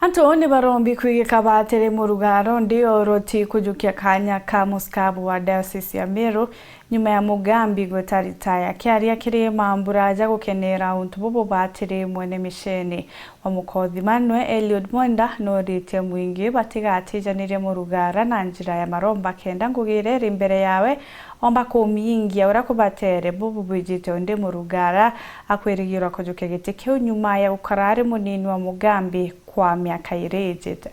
Antoni barombi kwigika batiri murugaro ndio roti kujukia kanya ka muskabu wa Diocese ya Meru nyuma ya mugambi gutaritaya kiaria kiri mamburaja gukenera untu bobo batiri mwene misheni wa mukothi Manwe Eliud Mwenda no rite mwingi batigatijanirie murugara na njira ya maromba kenda ngugire imbere yawe omba kumingia ura kubatere bobo bwijite onde murugara akwirigira kujukia giti kiu nyuma ya ukarari munini wa mugambi kwa miaka irejete.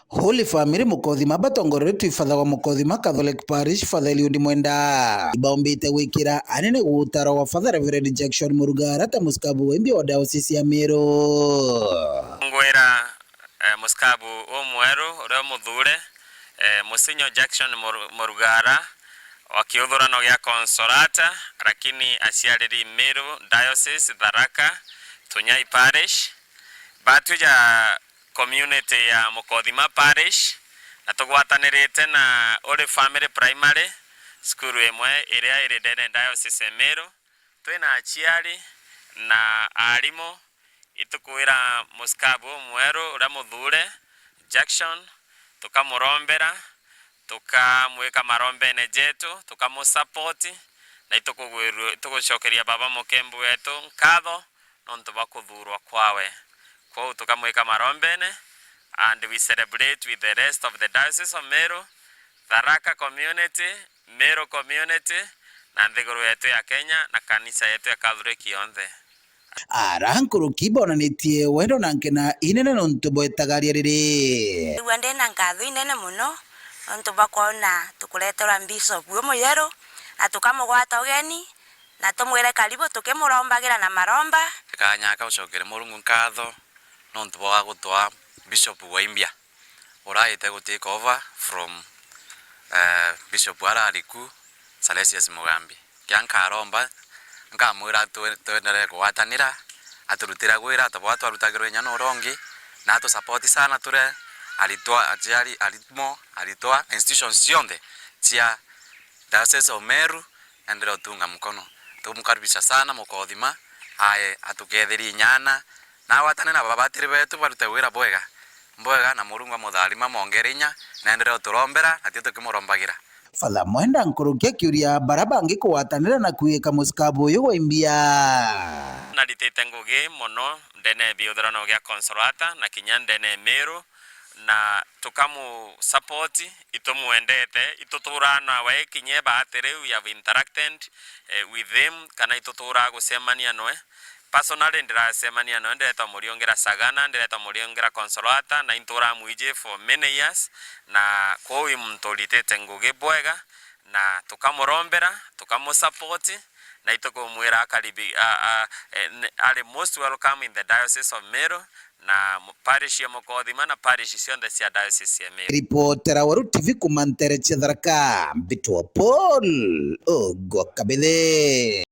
Holy Family mukothi mabatongorete ifadha wa mukothi Catholic Parish Father Eliud Mwenda ibaombite wikira anene gutaro wa Father Reverend Jackson Murugara ta muskabu wembi wa Diocese ya Meru ngwera muskabu omweru ura muthure Musinyo Jackson Murugara wakiudhurano gya Consolata lakini asiariri Meru Diocese Tharaka Tunyai Parish batuja community ya Mukothima Parish na tugwatanirite na Holy Family Primary School imwe iria iri ndene Diocese ya Meru twina aciari na arimo itukwira muskabu mweru ura muthure Jackson tukamurombera tukamweka marombene jetu tukamusapoti na itugucokeria baba mukembu wetu nkatho nontu bakuthurwa kwawe kwa tukamweka marombene and we celebrate with the rest of the Diocese of Meru, Tharaka community, Meru community na nthiguru yetu ya Kenya na kanisa yetu ya Catholic yonthe arankuru kibonanitie wendo nankena inene nontu boetagaria riri wende na ngatho inene muno nontu bakona tukuletera bishop muyeru na tukamugwata ugeni na tumwire karibu tukimurombagira na maromba kanyaka ucokere murungu nkatho nontu bwa gutwa bishop Waimbia uraite gu take over from bishop Arariku Salesius Mugambi kyankaromba nkamwira tuendere gwatanira aturutira gwira tabwa twarutagirwe nyano rongi na atu support sana ture alitwa ajali alitwa institutions sionde tia Diocese of Meru endero tunga mkono tumukaribisha sana mukothima aye atuketheri nyana na watane na babatiri betu barute wira bwega na murungu mutharima mongerinya na endero turombera ati tukimurombagira Father Mwenda nkurukia kiuria barabangi kuwatanira na kuika muskabu uyu Waimbia na ditete ngugi mono ndene biudhrano gya Consolata na kinya ndene Meru na tukamu support itumuendete ituturana we kinye batere we have interacted with them kana itutura gusemania noe personally ndirasemania no ndeta muriongera Sagana ndeta muriongera Consolata na intura muije for many years na kwa mtolitete ngugi bwega na tukamurombera tukamusupport na itukumwira karibi are most welcome in the Diocese of Meru na parish ya Mukothima na parish cionthe cia Diocese ya Meru. Reportera wa TV kumantere Tharaka Mbitwa Paul Ogwakabithe.